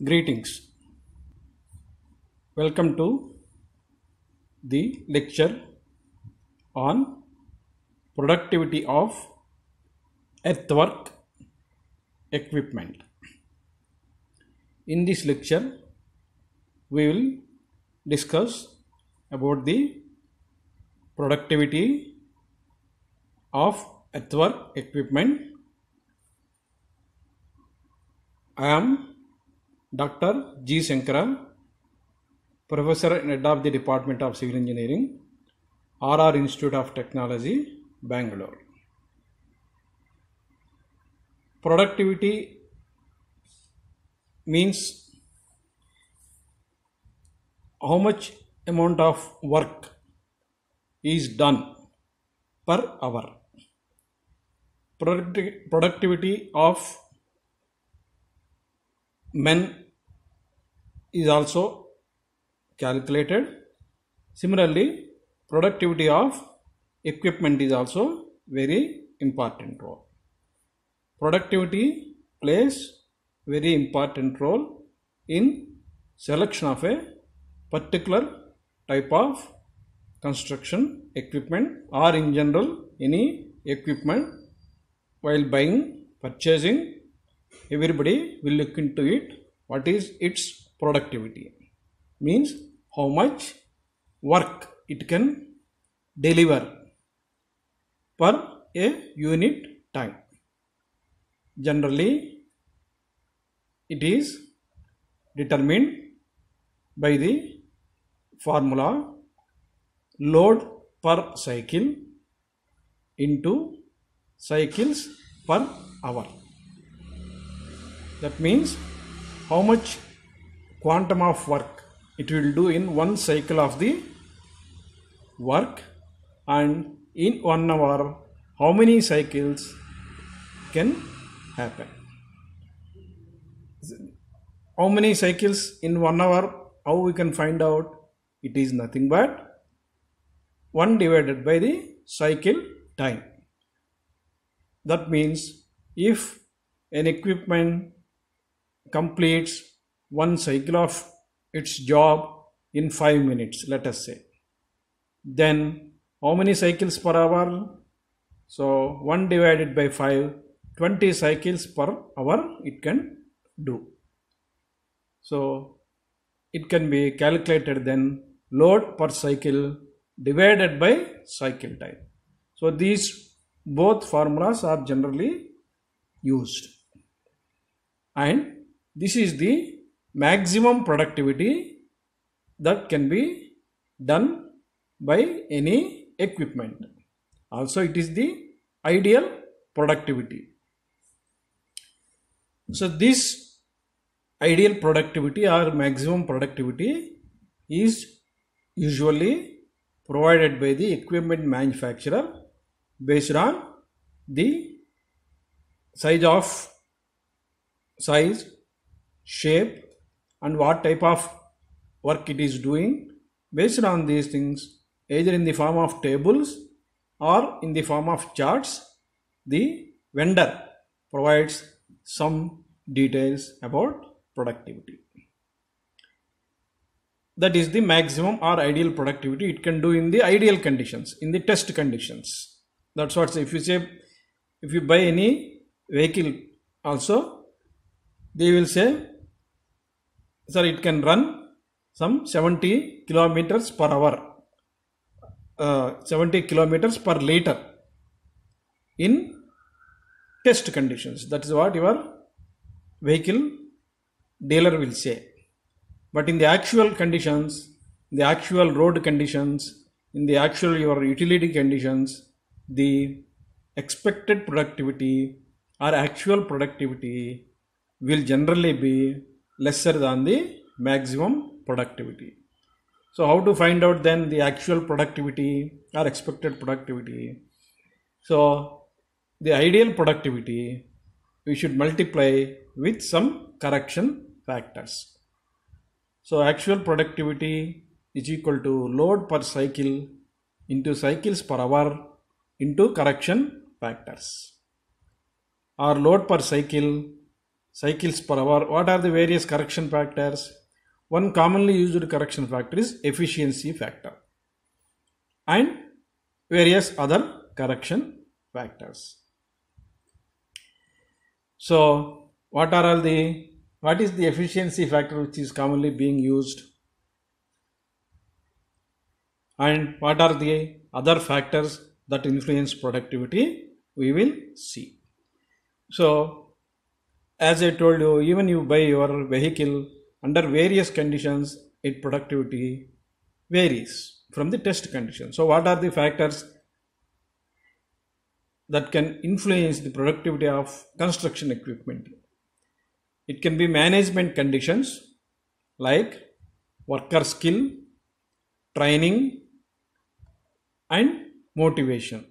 Greetings. Welcome to the lecture on productivity of earthwork equipment. In this lecture, we will discuss about the productivity of earthwork equipment. I am Dr. G. Shankara, Professor and Head of the Department of Civil Engineering, RR Institute of Technology, Bangalore. Productivity means how much amount of work is done per hour. Productivity of men is also calculated. Similarly, productivity of equipment is also very important role. Productivity plays very important role in selection of a particular type of construction equipment, or in general any equipment. While buying, purchasing, everybody will look into it. What is its productivity? Means how much work it can deliver per a unit time. Generally, it is determined by the formula load per cycle into cycles per hour. That means how much quantum of work it will do in one cycle of the work, and in 1 hour how many cycles can happen. How many cycles in 1 hour, how we can find out? It is nothing but 1 divided by the cycle time. That means if an equipment completes one cycle of its job in 5 minutes, let us say, then how many cycles per hour? So 1 divided by 5, 20 cycles per hour it can do. So it can be calculated then load per cycle divided by cycle time. So these both formulas are generally used, and this is the maximum productivity that can be done by any equipment. Also, it is the ideal productivity. So this ideal productivity or maximum productivity is usually provided by the equipment manufacturer based on the size, shape, and what type of work it is doing. Based on these things, either in the form of tables or in the form of charts, the vendor provides some details about productivity. That is the maximum or ideal productivity it can do in the ideal conditions, in the test conditions. That's what, if you buy any vehicle also, they will say, sir, it can run some 70 kilometers per hour, 70 kilometers per liter in test conditions. That is what your vehicle dealer will say. But in the actual conditions, the actual road conditions, in the actual your utility conditions, the expected productivity or actual productivity will generally be lesser than the maximum productivity. So how to find out then the actual productivity or expected productivity? So the ideal productivity we should multiply with some correction factors. So actual productivity is equal to load per cycle into cycles per hour into correction factors. Or load per cycle cycles per hour. What are the various correction factors? One commonly used correction factor is efficiency factor and various other correction factors. So what is the efficiency factor which is commonly being used, and what are the other factors that influence productivity? We will see. So as I told you, even you buy your vehicle, under various conditions its productivity varies from the test condition. So what are the factors that can influence the productivity of construction equipment? It can be management conditions like worker skill, training and motivation.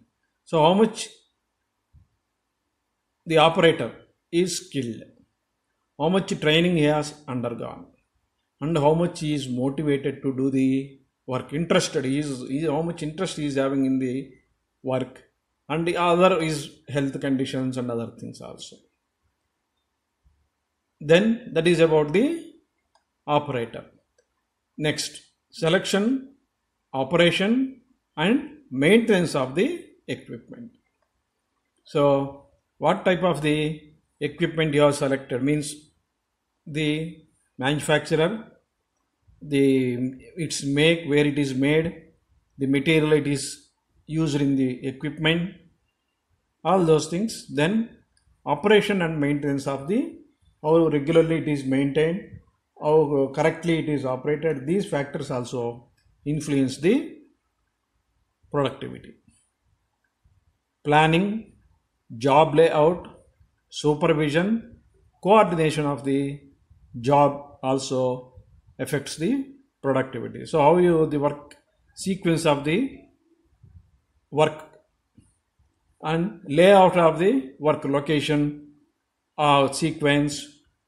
So how much the operator is skilled, how much training he has undergone, and how much he is motivated to do the work, interested, how much interest he is having in the work, and the other is health conditions and other things also. Then that is about the operator. Next, selection, operation and maintenance of the equipment. So what type of the equipment you have selected means the manufacturer, its make, where it is made, the material it is used in the equipment, all those things. Then operation and maintenance of the, how regularly it is maintained, how correctly it is operated. These factors also influence the productivity. Planning, job layout, supervision, coordination of the job also affects the productivity. So how the work sequence of the work and layout of the work location, sequence,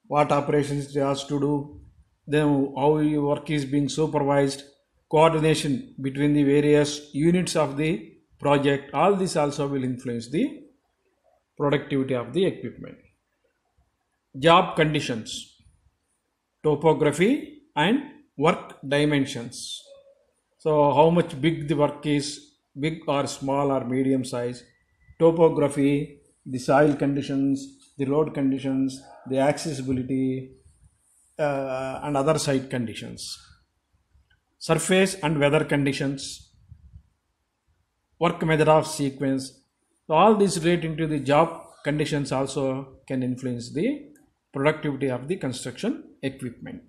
what operations it has to do, then how your work is being supervised, coordination between the various units of the project, all this also will influence the productivity of the equipment. Job conditions, topography and work dimensions. So how much big the work is, big or small or medium size, topography, the soil conditions, the road conditions, the accessibility and other site conditions, surface and weather conditions, work method of sequence. So all these relating to the job conditions also can influence the productivity of the construction equipment.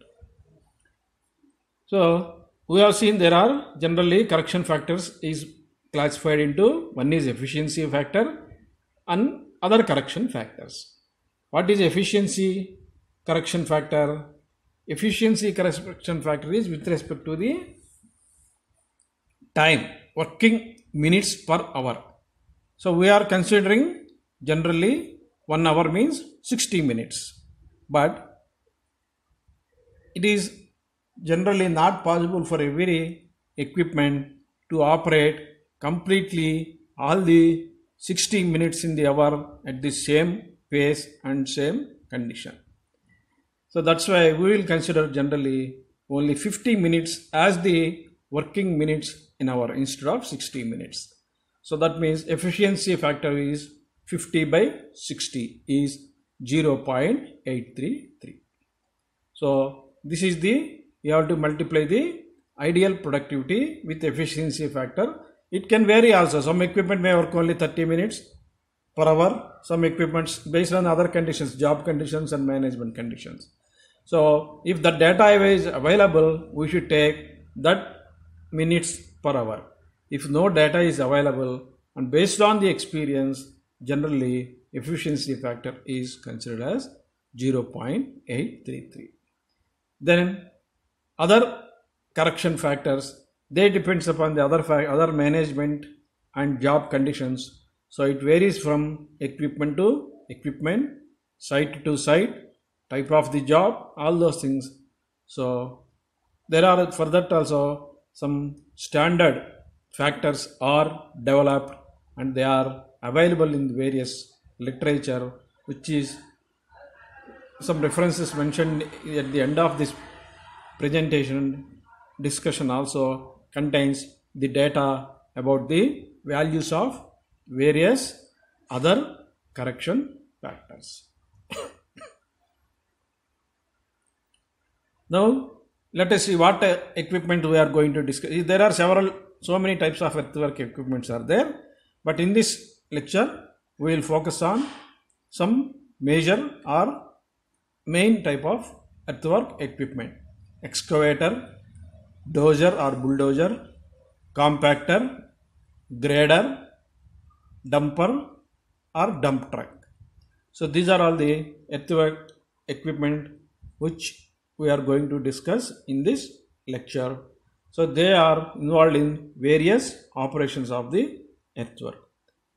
So we have seen there are generally correction factors is classified into, one is efficiency factor and other correction factors. What is efficiency correction factor? Efficiency correction factor is with respect to the time, working minutes per hour. So we are considering generally 1 hour means 60 minutes, but it is generally not possible for every equipment to operate completely all the 60 minutes in the hour at the same pace and same condition. So that's why we will consider generally only 50 minutes as the working minutes in hour instead of 60 minutes. So that means efficiency factor is 50 by 60 is 0.833. So this is you have to multiply the ideal productivity with efficiency factor. It can vary also. Some equipment may work only 30 minutes per hour. Some equipments based on other conditions, job conditions and management conditions. So if the data is available, we should take that minutes per hour. If no data is available and based on the experience, generally efficiency factor is considered as 0.833. Then other correction factors, they depends upon the other management and job conditions. So it varies from equipment to equipment, site to site, type of the job, all those things. So there are for that also some standard factors are developed and they are available in various literature, which is some references mentioned at the end of this presentation discussion also contains the data about the values of various other correction factors. Now let us see what equipment we are going to discuss. There are so many types of earthwork equipments are there, but in this lecture we will focus on some major or main type of earthwork equipment: excavator, dozer or bulldozer, compactor, grader, dumper or dump truck. So these are all the earthwork equipment which we are going to discuss in this lecture. So they are involved in various operations of the earthwork.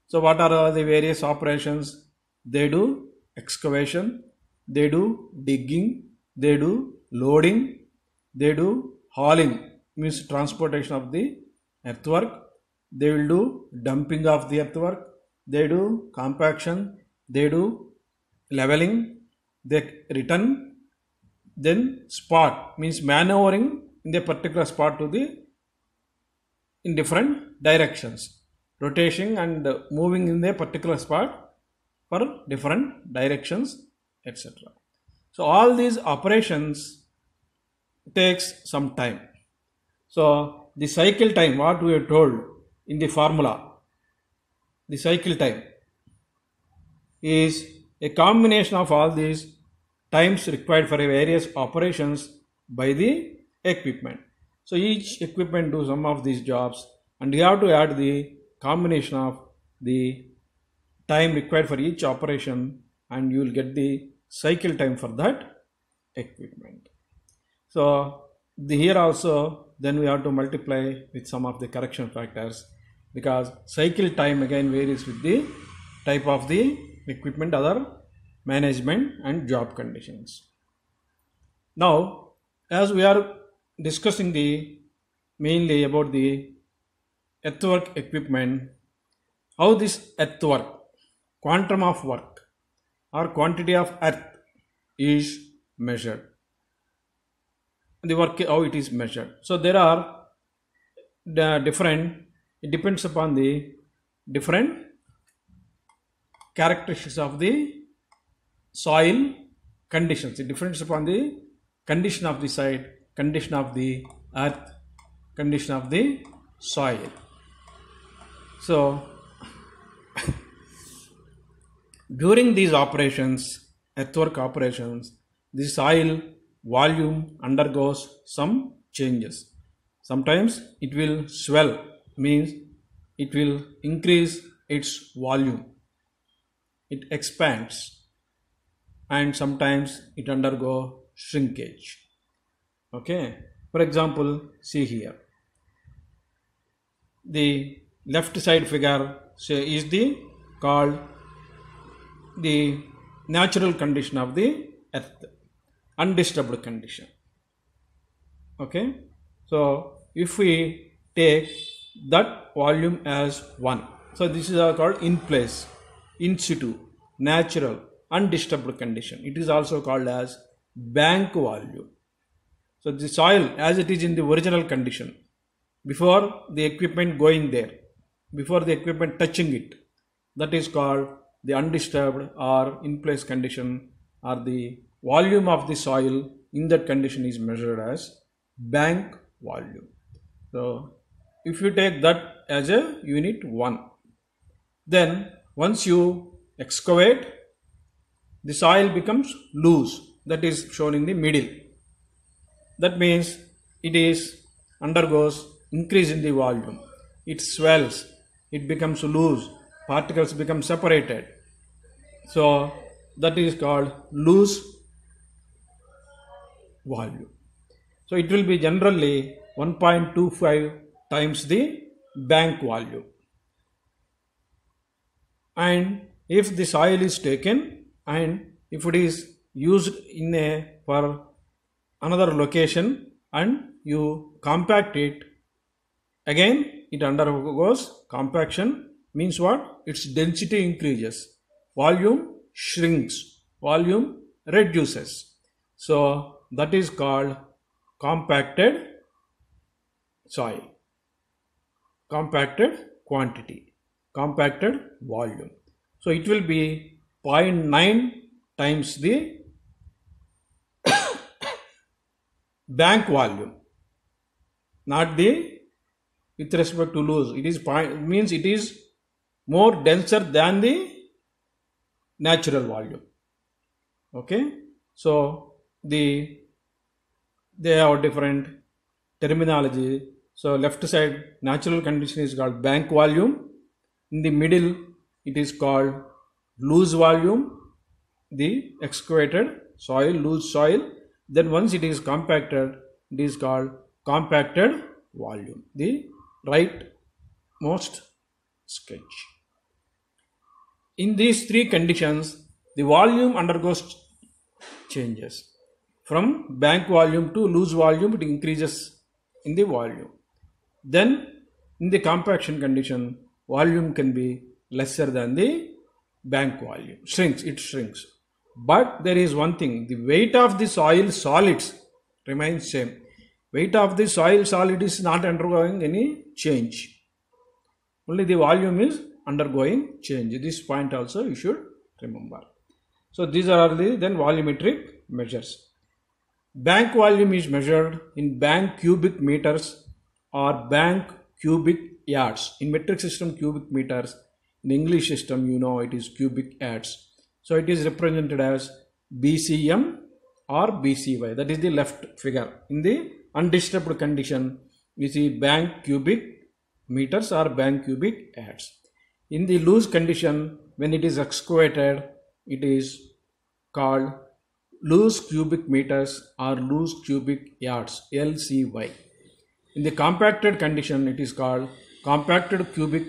So what are all the various operations? They do excavation, they do digging, they do loading, they do hauling, means transportation of the earthwork, they will do dumping of the earthwork, they do compaction, they do leveling, they return, then spot, means maneuvering in the particular spot to the in different directions, rotation and moving in the particular spot for different directions, etc. So all these operations takes some time. So the cycle time, what we are told in the formula, the cycle time is a combination of all these times required for various operations by the equipment. So each equipment do some of these jobs, and you have to add the combination of the time required for each operation, and you will get the cycle time for that equipment. So here also then we have to multiply with some of the correction factors, because cycle time again varies with the type of the equipment, other management and job conditions. Now as we are discussing mainly about the earthwork equipment, how this earthwork, quantum of work or quantity of earth is measured, the work how it is measured. So there are different, it depends upon the different characteristics of the soil conditions. It depends upon the condition of the site, condition of the earth, condition of the soil. So during these operations, earthwork operations, the soil volume undergoes some changes. Sometimes it will swell, means it will increase its volume, it expands, and sometimes it undergo shrinkage. Okay, for example, see here the left side figure is the called the natural condition of the earth, undisturbed condition. Okay, so if we take that volume as 1, so this is called in place, in situ, natural, undisturbed condition. It is also called as bank volume. So the soil as it is in the original condition, before the equipment going there, before the equipment touching it, that is called the undisturbed or in place condition, or the volume of the soil in that condition is measured as bank volume. So if you take that as a unit 1, then once you excavate, the soil becomes loose, that is shown in the middle. That means it is undergoes increase in the volume, it swells, it becomes loose, particles become separated. So that is called loose volume. So it will be generally 1.25 times the bank volume. And if the soil is taken and if it is used in for another location and you compact it, again it undergoes compaction, means what? Its density increases, volume shrinks, volume reduces. So that is called compacted soil, compacted quantity, compacted volume. So it will be 0.9 times the bank volume, not the with respect to loose. It is means it is more denser than the natural volume. Okay, so they have different terminology. So left side natural condition is called bank volume. In the middle it is called loose volume, the excavated soil, loose soil. Then once it is compacted, it is called compacted volume, the rightmost sketch. In these three conditions, the volume undergoes changes. From bank volume to loose volume, it increases in the volume. Then in the compaction condition, volume can be lesser than the bank volume, it shrinks. But there is one thing, the weight of the soil solids remains same. Weight of the soil solid is not undergoing any change. Only the volume is undergoing change. This point also you should remember. So these are the then volumetric measures. Bank volume is measured in bank cubic meters or bank cubic yards. In metric system cubic meters, in English system you know it is cubic yards. So it is represented as BCM or BCY. That is the left figure. In the undisturbed condition, we see bank cubic meters or bank cubic yards. In the loose condition, when it is excavated, it is called loose cubic meters or loose cubic yards, LCY. In the compacted condition, it is called compacted cubic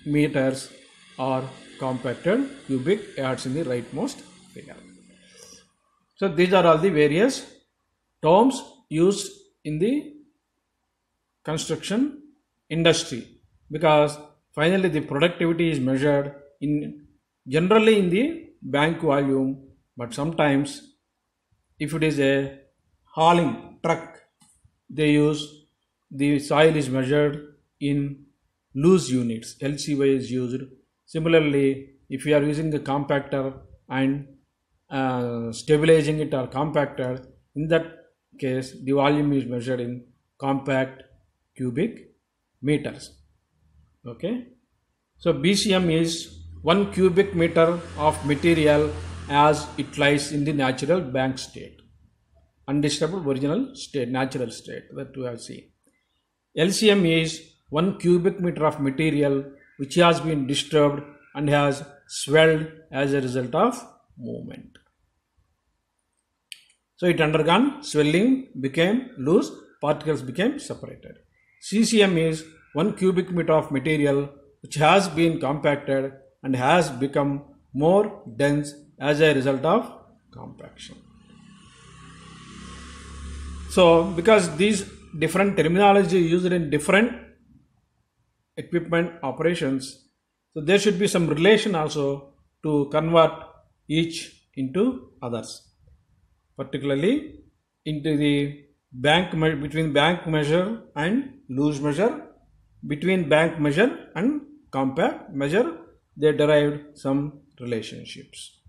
meters or compacted cubic yards in the rightmost figure. So these are all the various terms used in the construction industry, because finally the productivity is measured in generally in the bank volume, but sometimes if it is a hauling truck, they use the soil is measured in loose units, LCY is used. Similarly, if you are using a compactor and stabilizing it or compactor, in that case the volume is measured in compact cubic meters. Okay, so BCM is 1 cubic meter of material as it lies in the natural bank state, undisturbed original state, natural state that we have seen. LCM is 1 cubic meter of material which has been disturbed and has swelled as a result of movement. So it undergone swelling, became loose, particles became separated. CCM is 1 cubic meter of material which has been compacted and has become more dense as a result of compaction. So because these different terminology used in different equipment operations, so there should be some relation also to convert each into others, particularly into the bank between bank measure and loose measure, between bank measure and compact measure, they derived some relationships.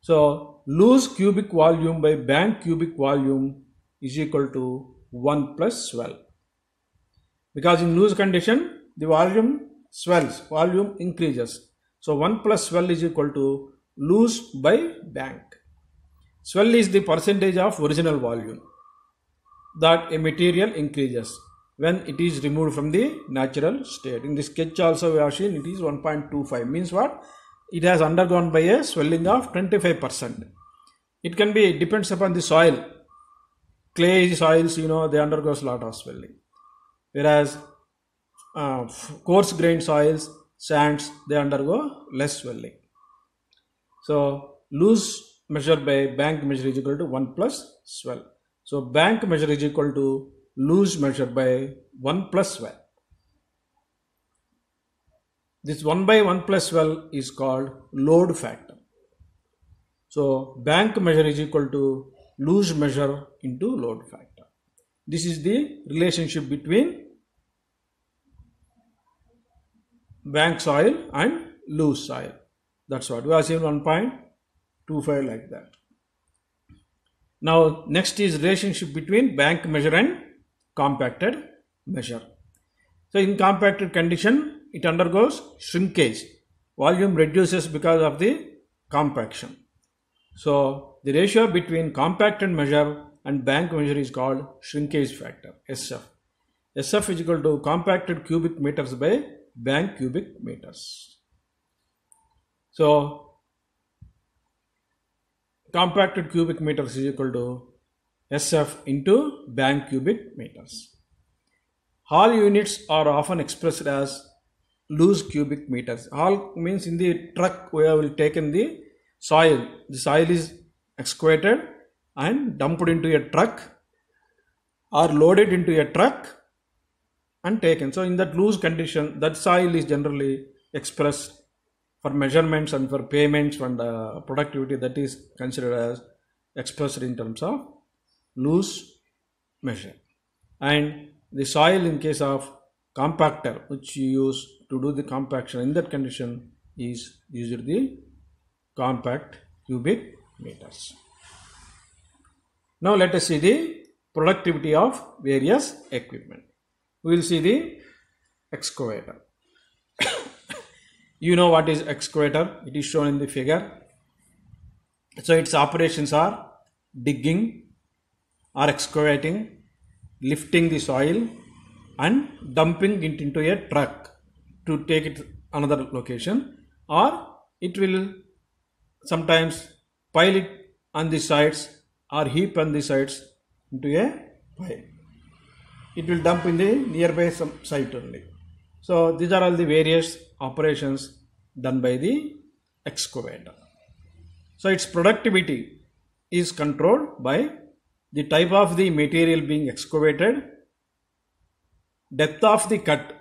So loose cubic volume by bank cubic volume is equal to 1 plus swell, because in loose condition the volume swells, volume increases. So 1 plus swell is equal to loose by bank. Swell is the percentage of original volume that a material increases when it is removed from the natural state. In the sketch also we have seen it is 1.25, means what? It has undergone by a swelling of 25%. It can be, it depends upon the soil. Clay soils, you know, they undergo a lot of swelling. Whereas coarse grained soils, sands, they undergo less swelling. So loose measure by bank measure is equal to 1 plus swell. So bank measure is equal to loose measure by 1 plus swell. This 1 by 1 plus swell is called load factor. So bank measure is equal to loose measure into load factor. This is the relationship between bank soil and loose soil. That's what we have seen 1.25 like that. Now next is relationship between bank measure and compacted measure. So in compacted condition it undergoes shrinkage. Volume reduces because of the compaction. So the ratio between compacted measure and bank measure is called shrinkage factor, SF. SF is equal to compacted cubic meters by bank cubic meters. So compacted cubic meters is equal to SF into bank cubic meters. Hall units are often expressed as loose cubic meters. Hall means in the truck we have taken the soil. The soil is excavated and dumped into a truck or loaded into a truck and taken. So in that loose condition, that soil is generally expressed for measurements and for payments and productivity, that is considered as expressed in terms of loose measure. And the soil in case of compactor which you use to do the compaction, in that condition is used the compact cubic meters. Now let us see the productivity of various equipment. We will see the excavator. You know what is excavator? It is shown in the figure. So its operations are digging or excavating, lifting the soil and dumping it into a truck to take it another location, or it will sometimes pile it on the sides or heap on the sides into a pile. It will dump in the nearby some site only. So these are all the various operations done by the excavator. So its productivity is controlled by the type of the material being excavated, depth of the cut,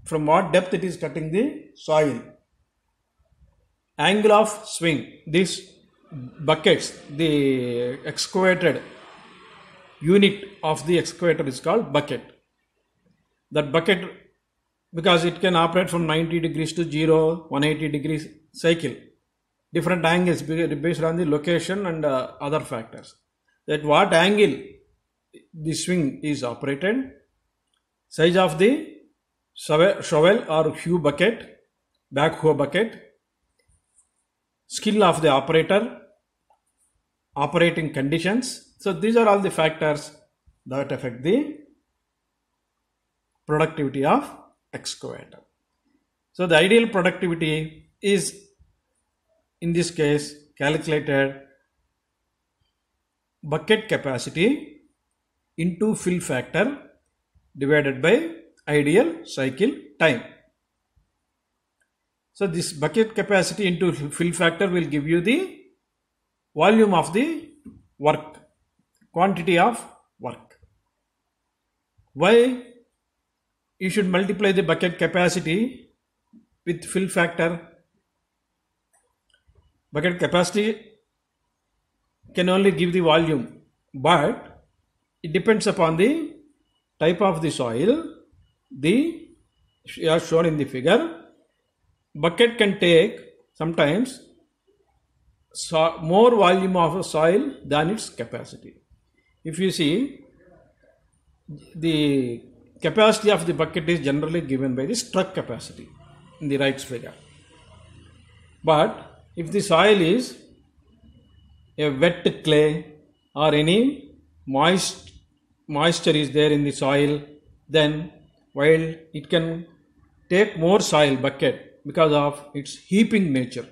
from what depth it is cutting the soil, angle of swing. These buckets, the excavated unit of the excavator is called bucket. That bucket, because it can operate from 90 degrees to 0, 180 degrees cycle, different angles based on the location and other factors. That what angle the swing is operated, size of the shovel or hoe bucket, backhoe bucket, skill of the operator, operating conditions. So these are all the factors that affect the productivity of excavator. So the ideal productivity is in this case calculated bucket capacity into fill factor divided by ideal cycle time. So this bucket capacity into fill factor will give you the volume of the work, quantity of work. Why you should multiply the bucket capacity with fill factor? Bucket capacity can only give the volume, but it depends upon the type of the soil. As shown in the figure, bucket can take sometimes more volume of soil than its capacity. If you see, the capacity of the bucket is generally given by the struck capacity in the right figure. But if the soil is a wet clay or any moisture is there in the soil, then while it can take more soil bucket because of its heaping nature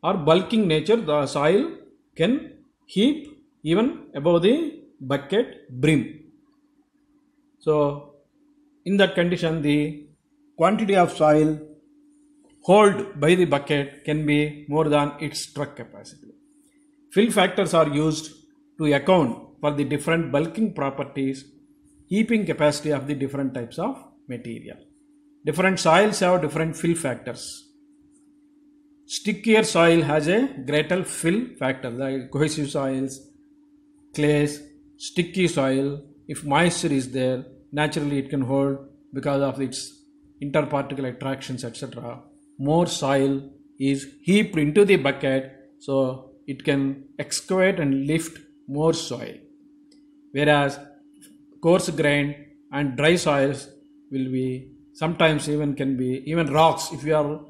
or bulking nature, the soil can heap even above the bucket brim. So in that condition, the quantity of soil held by the bucket can be more than its truck capacity. Fill factors are used to account for the different bulking properties, heaping capacity of the different types of material. Different soils have different fill factors. Stickier soil has a greater fill factor. The cohesive soils, clays, sticky soil, if moisture is there, naturally it can hold because of its interparticle attractions, etc. More soil is heaped into the bucket, so it can excavate and lift more soil. Whereas coarse grained and dry soils will be sometimes even rocks. If you are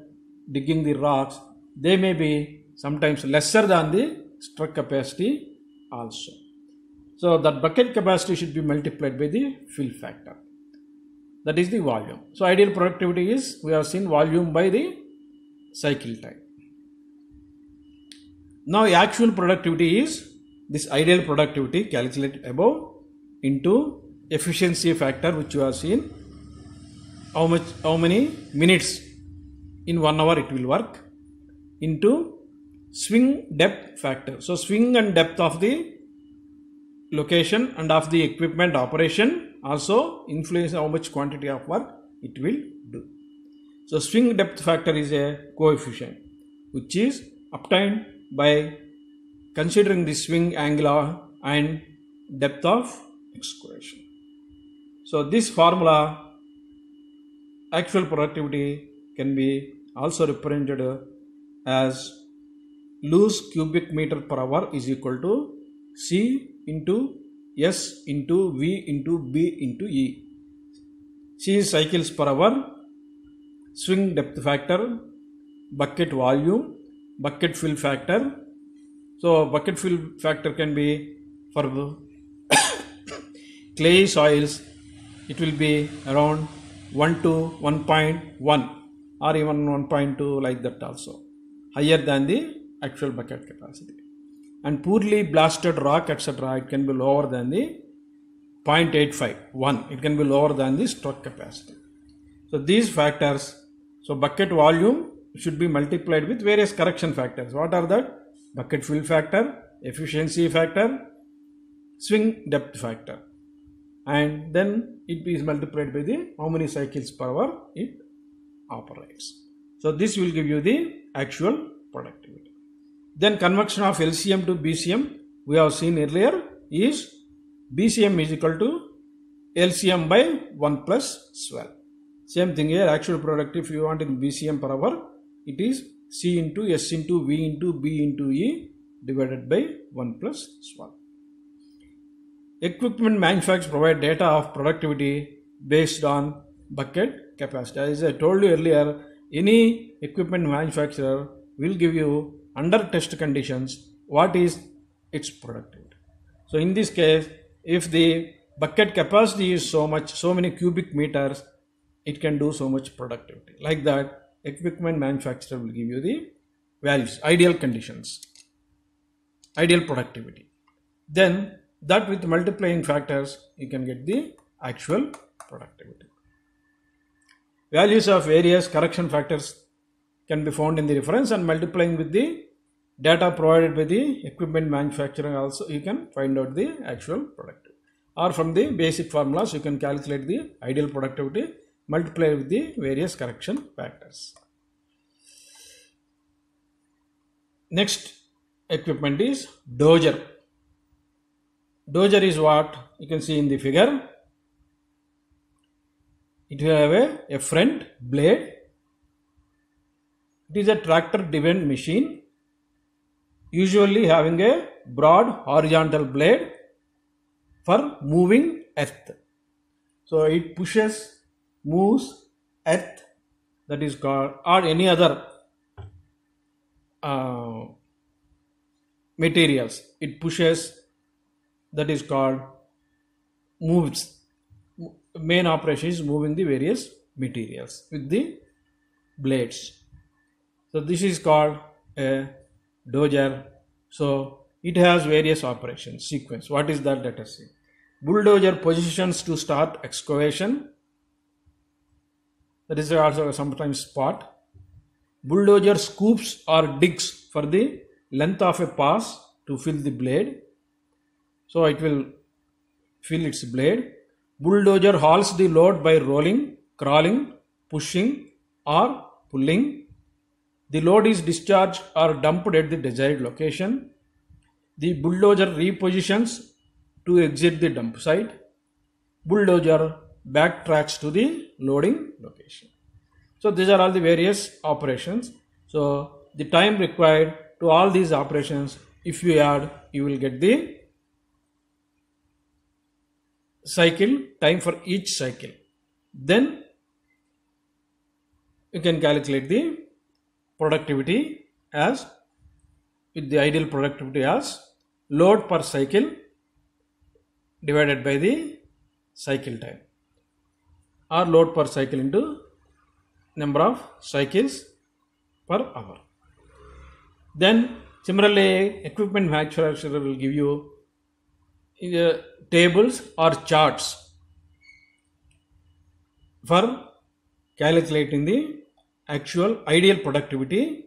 digging the rocks, they may be sometimes lesser than the struck capacity also. So that bucket capacity should be multiplied by the fill factor. That is the volume. So ideal productivity is, we have seen volume by the cycle time. Now actual productivity is this ideal productivity calculated above into efficiency factor, which you have seen how many minutes in 1 hour it will work, into swing depth factor. So swing and depth of the location and of the equipment operation also influence how much quantity of work it will do. So swing depth factor is a coefficient which is obtained by considering the swing angle and depth of excavation. So this formula, actual productivity, can be also represented as loose cubic meter per hour is equal to C into S into V into B into E. C is cycles per hour, swing depth factor, bucket volume, bucket fill factor. So bucket fill factor can be for clay soils, it will be around 1 to 1.1 or even 1.2, like that also, higher than the actual bucket capacity. And poorly blasted rock, etc., it can be lower than the 0.85, 1, it can be lower than the struck capacity. So these factors, so bucket volume should be multiplied with various correction factors. What are that? Bucket fill factor, efficiency factor, swing depth factor, and then it is multiplied by the how many cycles per hour it operates. So this will give you the actual productivity. Then conversion of LCM to BCM, we have seen earlier, is BCM is equal to LCM by 1 plus swell. Same thing here, actual productivity, if you want in BCM per hour, it is C into S into V into B into E divided by 1 plus swell. Equipment manufacturers provide data of productivity based on bucket capacity. As I told you earlier, any equipment manufacturer will give you under test conditions what is its productivity. So in this case, if the bucket capacity is so many cubic meters, it can do so much productivity. Like that, equipment manufacturer will give you the values, ideal conditions, ideal productivity. Then that with multiplying factors, you can get the actual productivity. Values of various correction factors can be found in the reference, and multiplying with the data provided by the equipment manufacturer also, you can find out the actual productivity. Or from the basic formulas, you can calculate the ideal productivity, multiply with the various correction factors. Next equipment is dozer. Dozer is what you can see in the figure. It will have a front blade. It is a tractor driven machine, usually having a broad horizontal blade for moving earth. So it moves earth, that is called, or any other materials. It pushes, that is called moves. Main operation is moving the various materials with the blades. So this is called a dozer. So it has various operations sequence. What is that? Let us see. Bulldozer positions to start excavation. That is also sometimes spot. Bulldozer scoops or digs for the length of a pass to fill the blade. So it will fill its blade. Bulldozer hauls the load by rolling, crawling, pushing or pulling. The load is discharged or dumped at the desired location. The bulldozer repositions to exit the dump site. Bulldozer backtracks to the loading location. So these are all the various operations. So the time required to all these operations, if you add, you will get the cycle time for each cycle. Then you can calculate the productivity as with the ideal productivity as load per cycle divided by the cycle time, or load per cycle into number of cycles per hour. Then similarly, equipment manufacturer will give you tables or charts for calculating the actual ideal productivity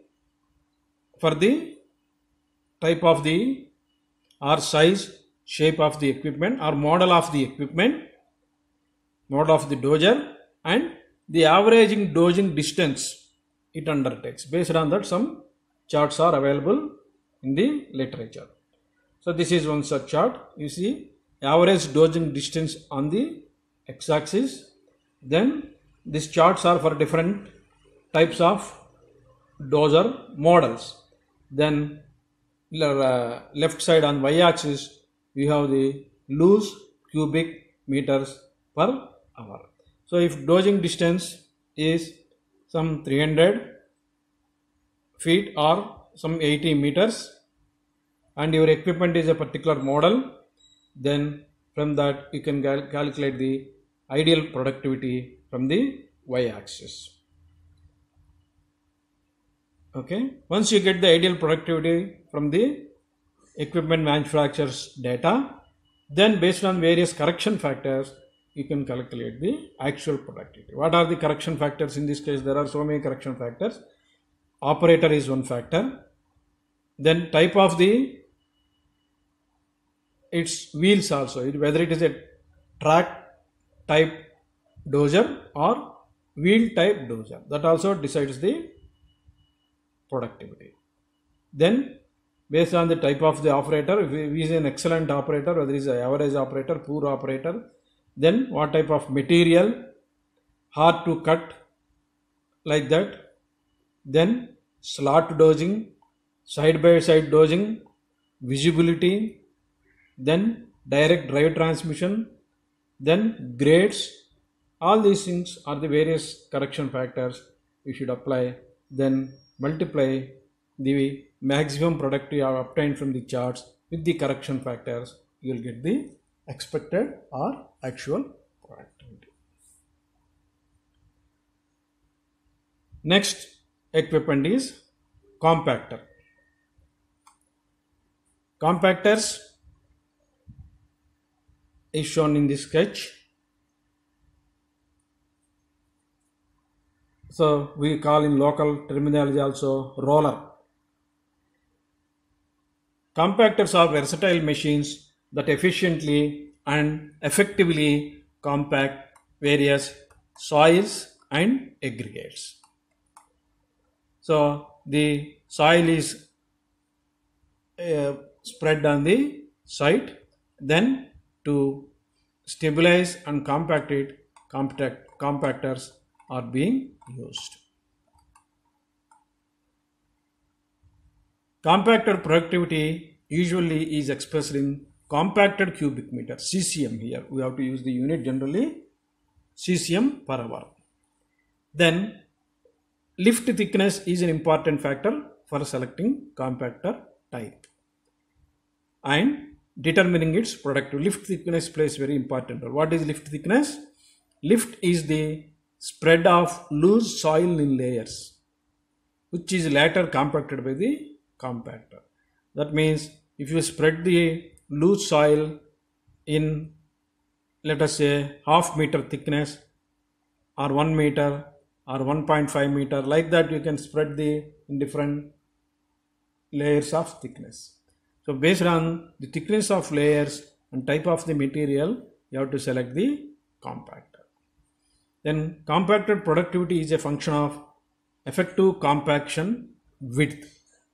for the type of the or size, shape of the equipment or model of the equipment, model of the dozer, and the averaging dozing distance it undertakes. Based on that, some charts are available in the literature. So this is one such chart. You see average dozing distance on the x-axis. Then these charts are for different types of dozer models. Then left side on y-axis we have the loose cubic meters per hour. So if dozing distance is some 300 feet or some 80 meters and your equipment is a particular model, then from that you can calculate the ideal productivity from the y-axis. Okay, once you get the ideal productivity from the equipment manufacturer's data, then based on various correction factors you can calculate the actual productivity. What are the correction factors? In this case there are so many correction factors. Operator is one factor, then type of the its wheels also, whether it is a track type dozer or wheel type dozer, that also decides the productivity. Then based on the type of the operator, if he is an excellent operator, whether he is an average operator, poor operator, then what type of material, hard to cut, like that. Then slot dozing, side by side dozing, visibility, then direct drive transmission, then grades. All these things are the various correction factors you should apply. Then multiply the maximum productivity obtained from the charts with the correction factors, you will get the expected or actual productivity. Next equipment is compactor. Compactors is shown in this sketch. So we call in local terminology also roller. Compactors are versatile machines that efficiently and effectively compact various soils and aggregates. So the soil is spread on the site, then to stabilize and compact it, compactors are being used. Compactor productivity usually is expressed in compacted cubic meter, CCM. Here we have to use the unit generally, CCM per hour. Then lift thickness is an important factor for selecting compactor type and determining its productivity. Lift thickness plays very important role. What is lift thickness? Lift is the spread of loose soil in layers, which is later compacted by the compactor. That means if you spread the loose soil in, let us say, half meter thickness or 1 meter or 1.5 meter, like that you can spread the in different layers of thickness. So based on the thickness of layers and type of the material, you have to select the compactor. Then compactor productivity is a function of effective compaction width,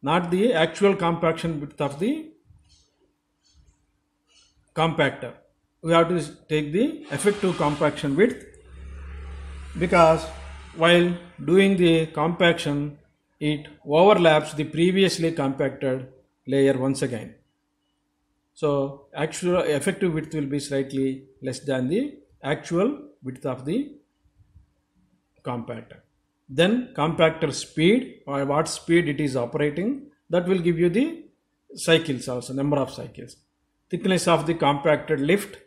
not the actual compaction width of the compactor. We have to take the effective compaction width, because while doing the compaction it overlaps the previously compacted layer once again. So actual effective width will be slightly less than the actual width of the compactor. Then compactor speed, or what speed it is operating, that will give you the cycles also, number of cycles. Thickness of the compacted lift,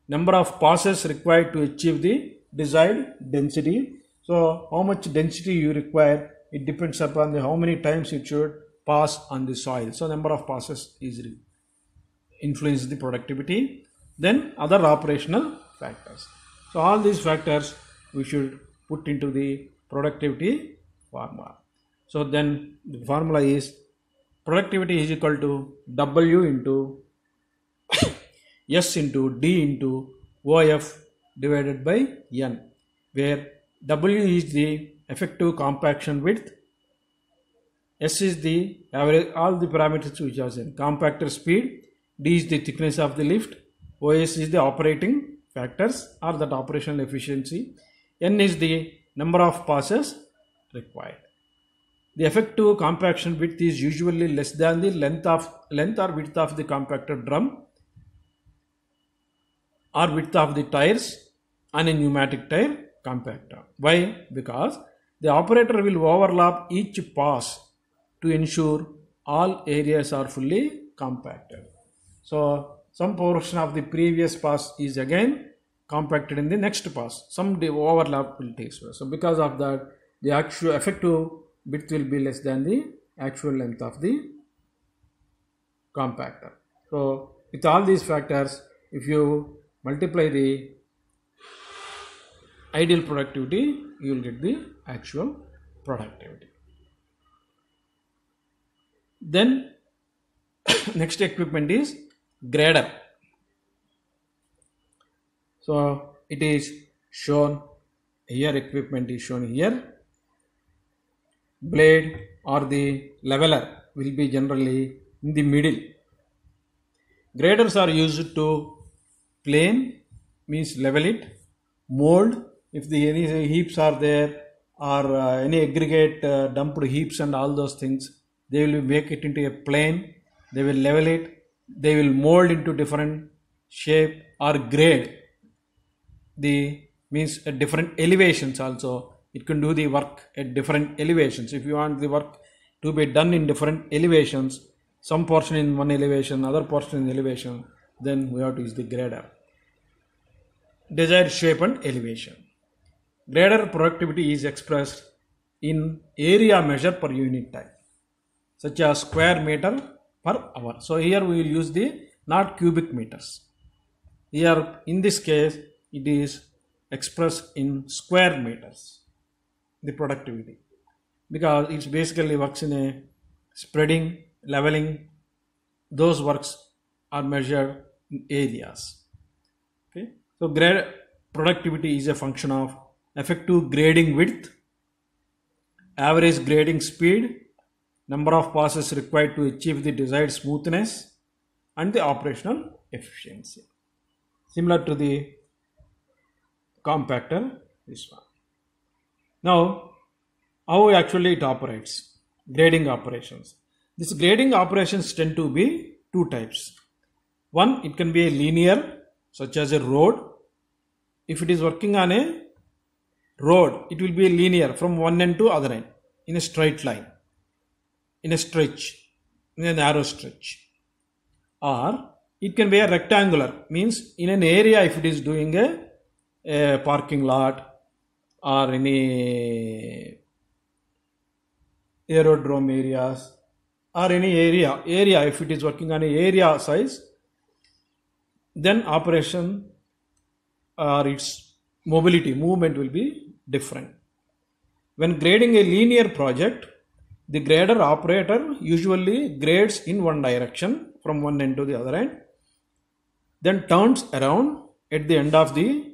number of passes required to achieve the desired density. So how much density you require, it depends upon the how many times it should pass on the soil. So number of passes easily influence the productivity. Then other operational factors. So all these factors we should put into the productivity formula. So then the formula is productivity is equal to W into S into D into OF divided by N, where W is the effective compaction width, S is the average, all the parameters which are in compactor speed, D is the thickness of the lift, OS is the operating factors or that operational efficiency, N is the number of passes required. The effective compaction width is usually less than the length or width of the compactor drum or width of the tires on a pneumatic tire compactor. Why? Because the operator will overlap each pass to ensure all areas are fully compacted. So some portion of the previous pass is again compacted in the next pass. Some overlap will take place. So because of that, the actual effective width will be less than the actual length of the compactor. So with all these factors, if you multiply the ideal productivity, you will get the actual productivity. Then next equipment is grader. So it is shown here, equipment is shown here. Blade or the leveler will be generally in the middle. Graders are used to plane, means level it, mold, if the any heaps are there or any aggregate dumped heaps and all those things, they will make it into a plane, they will level it, they will mold into different shape or grade, the means at different elevations also. It can do the work at different elevations. If you want the work to be done in different elevations, some portion in one elevation, other portion in elevation, then we have to use the grader. Desired shape and elevation. Grader productivity is expressed in area measure per unit time, such as square meter per hour. So here we will use the not cubic meters. Here in this case it is expressed in square meters, the productivity, because it basically works in a spreading, leveling, those works are measured in areas. Okay, so grade productivity is a function of effective grading width, average grading speed, number of passes required to achieve the desired smoothness, and the operational efficiency. Similar to the compactor, this one. Now, how actually it operates? Grading operations. These grading operations tend to be two types. One, it can be a linear, such as a road. If it is working on a road, it will be linear from one end to other end in a straight line, in a stretch, in a narrow stretch. Or it can be a rectangular, means in an area, if it is doing a parking lot or any aerodrome areas or any area if it is working on a area size, then operation or its movement will be different. When grading a linear project, the grader operator usually grades in one direction from one end to the other end, then turns around at the end of the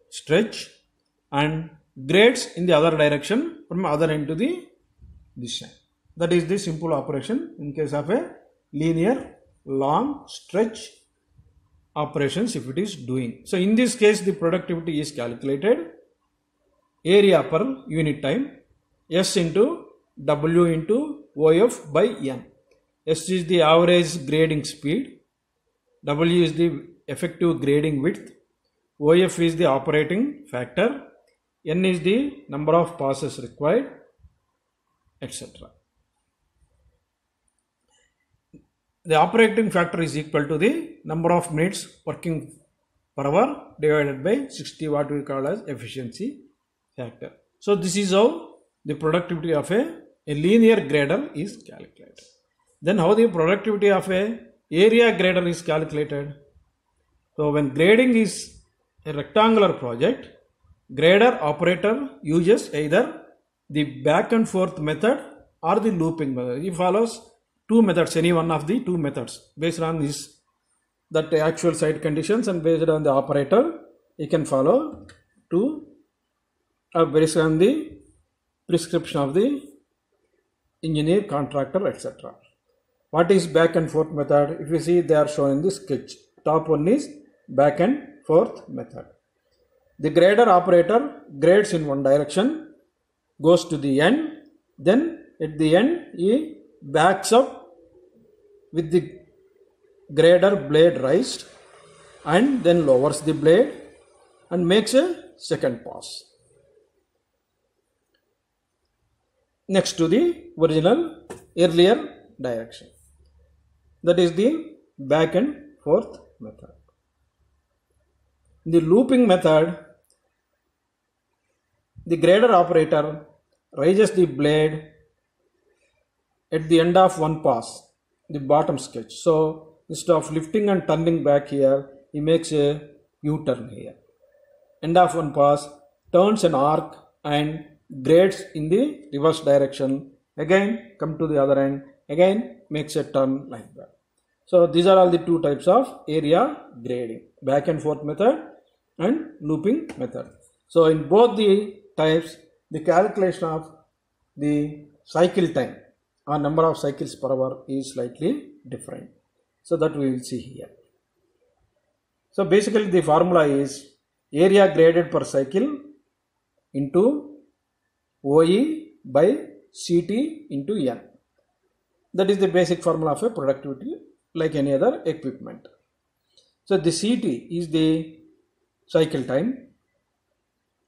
stretch and grades in the other direction from other end to the this time. That is the simple operation in case of a linear long stretch operations if it is doing. So in this case the productivity is calculated area per unit time, S into W into OF by N. S is the average grading speed, W is the effective grading width, OF is the operating factor, N is the number of passes required, etc. The operating factor is equal to the number of minutes working per hour divided by 60, what we call as efficiency factor. So this is how the productivity of a linear grader is calculated. Then how the productivity of a area grader is calculated? So when grading is a rectangular project, grader operator uses either the back and forth method or the looping method. He follows two methods, any one of the two methods based on this, that actual site conditions, and based on the operator he can follow two based on the prescription of the engineer, contractor, etc. What is back and forth method? If you see, they are shown in the sketch. Top one is back and forth method. The grader operator grades in one direction, goes to the end, then at the end he backs up with the grader blade raised and then lowers the blade and makes a second pass next to the original earlier direction. That is the back and forth method. In the looping method, the grader operator raises the blade at the end of one pass, the bottom sketch. So instead of lifting and turning back here, he makes a U-turn here. End of one pass, turns an arc and grades in the reverse direction. Again come to the other end, again makes a turn like that. So these are all the two types of area grading, back and forth method and looping method. So in both the types, the calculation of the cycle time or number of cycles per hour is slightly different. So that we will see here. So basically the formula is area graded per cycle into OE by CT into N. That is the basic formula of a productivity like any other equipment. So the CT is the cycle time,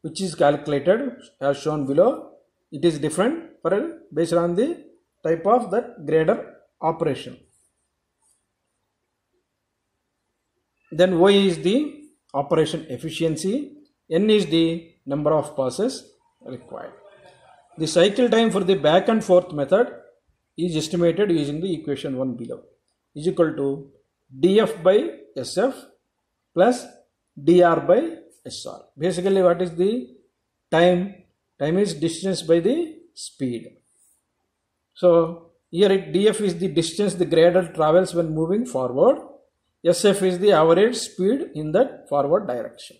which is calculated as shown below. It is different for based on the type of that grader operation. Then OE is the operation efficiency, N is the number of passes required. The cycle time for the back and forth method is estimated using the equation 1 below, is equal to dF by SF plus dr by SR. Basically what is the time? Time is distance by the speed. So here dF is the distance the grader travels when moving forward, SF is the average speed in that forward direction,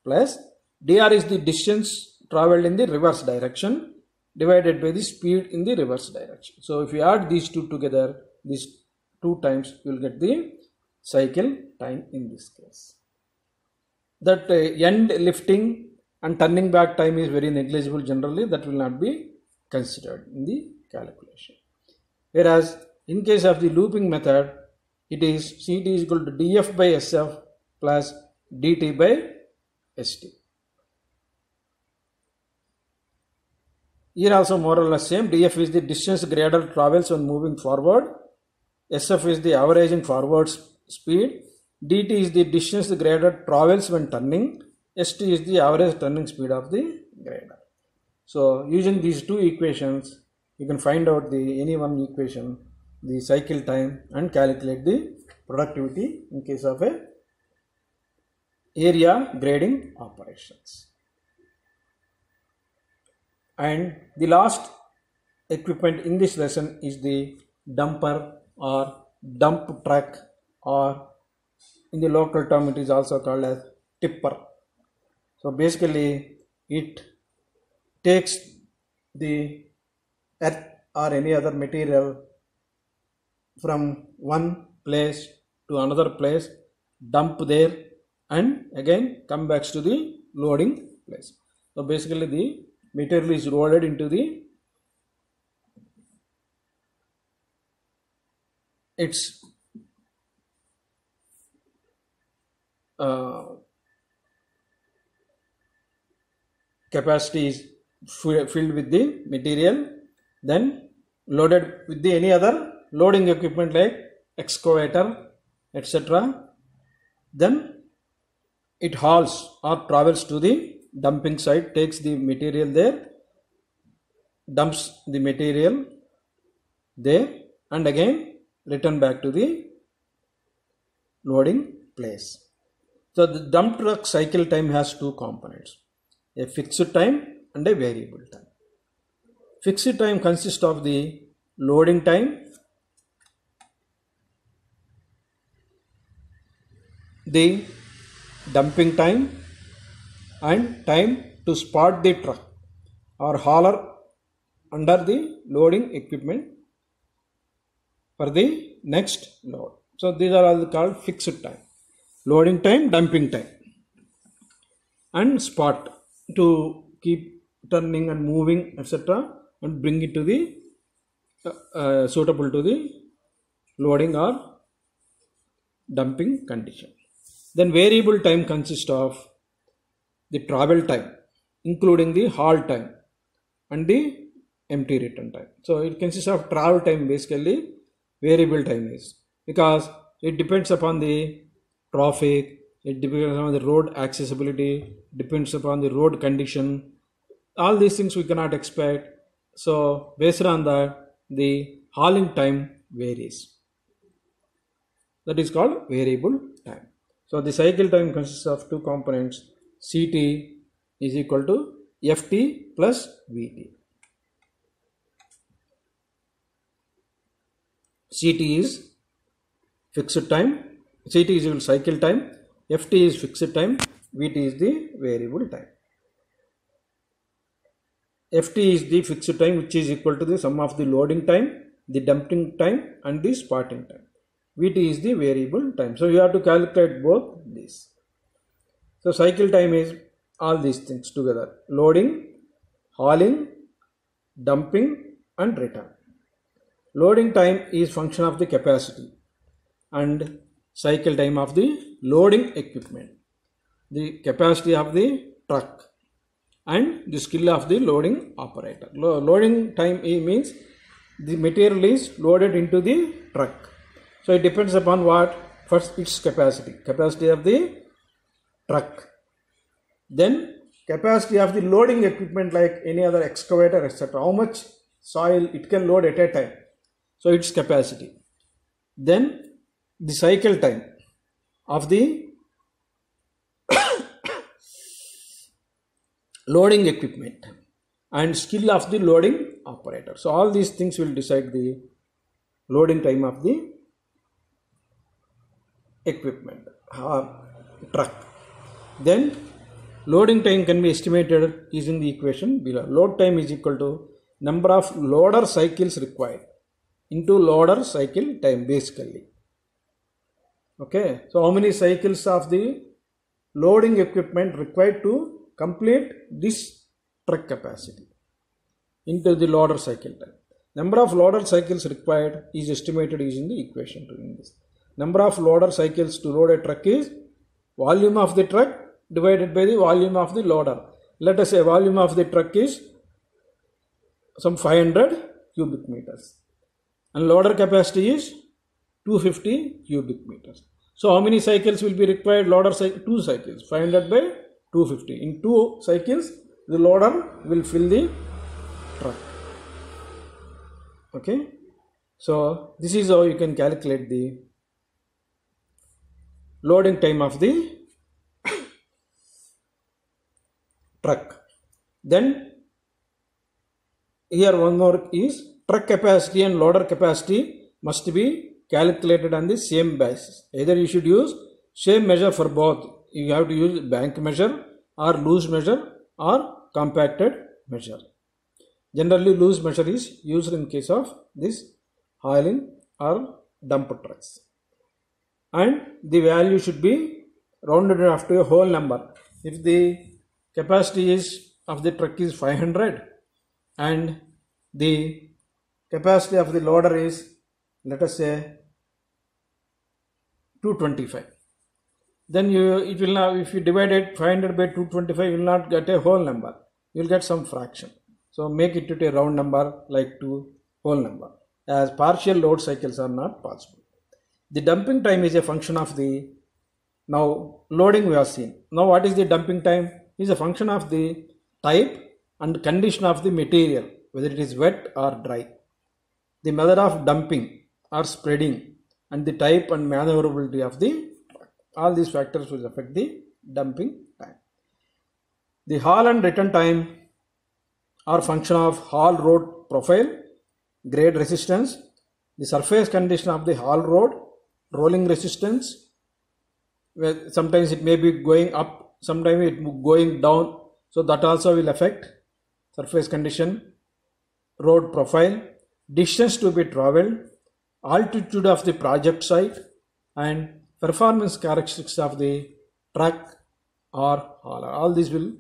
plus dr is the distance traveled in the reverse direction divided by the speed in the reverse direction. So if you add these two together, these two times, you will get the cycle time in this case. That end lifting and turning back time is very negligible generally, that will not be considered in the calculation. Whereas in case of the looping method, it is CT is equal to dF by SF plus dt by ST. Here also more or less same. dF is the distance grader travels when moving forward, SF is the averaging forward speed, dt is the distance the grader travels when turning, ST is the average turning speed of the grader. So using these two equations, you can find out the any one equation, the cycle time, and calculate the productivity in case of a area grading operations. And the last equipment in this lesson is the dumper or dump truck, or in the local term it is also called as tipper. So basically it takes the earth or any other material from one place to another place, dump there, and again come back to the loading place. So basically the material is loaded into the its capacity is filled with the material, then loaded with the any other loading equipment like excavator, etc. Then it hauls or travels to the dumping site, takes the material there, dumps the material there, and again return back to the loading place. So the dump truck cycle time has two components, a fixed time and a variable time. Fixed time consists of the loading time, the dumping time, and time to spot the truck or hauler under the loading equipment for the next load. So these are all called fixed time: loading time, dumping time, and spot to keep turning and moving, etc., and bring it to the suitable to the loading or dumping condition. Then variable time consists of the travel time, including the halt time and the empty return time. So it consists of travel time. Basically variable time is because it depends upon the traffic, it depends on the road accessibility, depends upon the road condition. All these things we cannot expect. So based on that, the hauling time varies. That is called variable time. So the cycle time consists of two components. Ct is equal to Ft plus Vt. Ct is fixed time, Ct is equal to cycle time, Ft is fixed time, Vt is the variable time. Ft is the fixed time, which is equal to the sum of the loading time, the dumping time, and the spotting time. Vt is the variable time. So you have to calculate both these. So cycle time is all these things together: loading, hauling, dumping, and return. Loading time is function of the capacity and cycle time of the loading equipment, the capacity of the truck, and the skill of the loading operator. Loading time means the material is loaded into the truck. So it depends upon what? First its capacity of the truck, then capacity of the loading equipment like any other excavator, etc. How much soil it can load at a time. So its capacity. Then the cycle time of the loading equipment and skill of the loading operator. So all these things will decide the loading time of the equipment truck. Then loading time can be estimated using the equation below. Load time is equal to number of loader cycles required into loader cycle time basically. Okay, so how many cycles of the loading equipment required to complete this truck capacity into the loader cycle time. Number of loader cycles required is estimated using the equation to this. Number of loader cycles to load a truck is volume of the truck divided by the volume of the loader. Let us say volume of the truck is some 500 cubic meters and loader capacity is 250 cubic meters. So how many cycles will be required? Loader cycle 2 cycles, 500 by 250. In 2 cycles the loader will fill the truck. Okay, so this is how you can calculate the loading time of the truck. Then here one more is truck capacity and loader capacity must be calculated on the same basis. Either you should use same measure for both. You have to use bank measure or loose measure or compacted measure. Generally loose measure is used in case of this hauling or dump trucks, and the value should be rounded off to a whole number. If the capacity is of the truck is 500 and the capacity of the loader is, let us say, 225, then it will not, if you divide it 500 by 225, you will not get a whole number, you will get some fraction. So make it to a round number like to whole number, as partial load cycles are not possible. The dumping time is a function of the, now loading we have seen. Now what is the dumping time? It is a function of the type and condition of the material, whether it is wet or dry, the method of dumping or spreading, and the type and maneuverability of the truck. All these factors will affect the dumping time. The haul and return time are function of haul road profile, grade resistance, the surface condition of the haul road, rolling resistance, where sometimes it may be going up, sometimes it going down, so that also will affect surface condition, road profile, distance to be traveled, altitude of the project site, and performance characteristics of the truck or hauler. All these will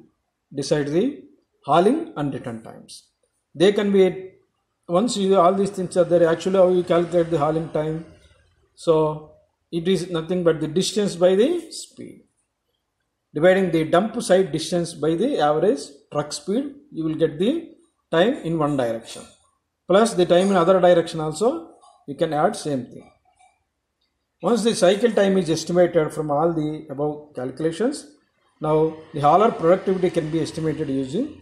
decide the hauling and return times. They can be, once you all these things are there, actually how you calculate the hauling time. So it is nothing but the distance by the speed. Dividing the dump site distance by the average truck speed, you will get the time in one direction. Plus the time in other direction also, you can add same thing. Once the cycle time is estimated from all the above calculations, now the hauler productivity can be estimated using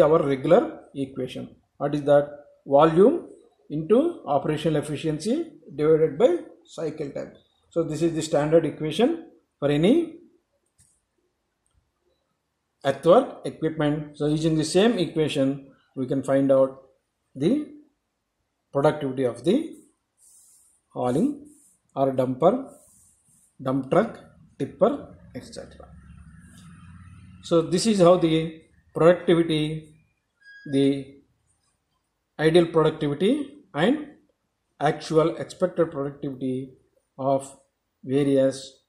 our regular equation. What is that? Volume into operational efficiency divided by cycle time. So this is the standard equation for any earthwork equipment. So using the same equation, we can find out the productivity of the hauling or dumper, dump truck, tipper, etc. So this is how the productivity, the ideal productivity and actual expected productivity of various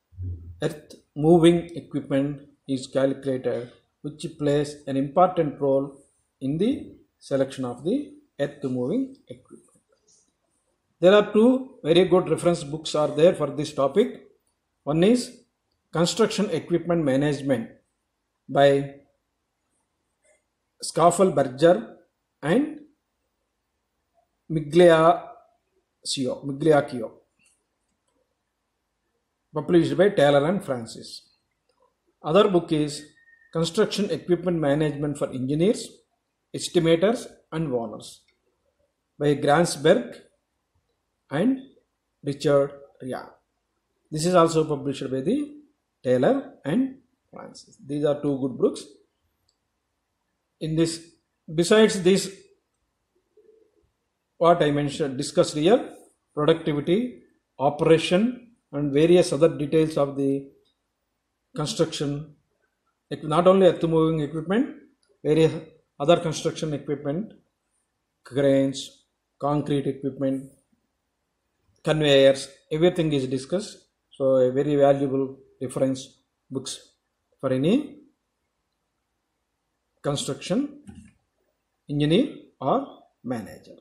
earth moving equipment is calculated, which plays an important role in the selection of the earth moving equipment. There are two very good reference books are there for this topic. One is Construction Equipment Management by Scafel-Berger and Migliaccio, published by Taylor and Francis. Other book is Construction Equipment Management for Engineers, Estimators and Owners by Gransberg and Richard Ryan. This is also published by the Taylor and Francis. These are two good books. In this, besides this, what I mentioned, discussed here, productivity, operation and various other details of the construction, not only earth moving equipment, various other construction equipment, cranes, concrete equipment, conveyors, everything is discussed. So a very valuable reference books for any construction engineer or manager.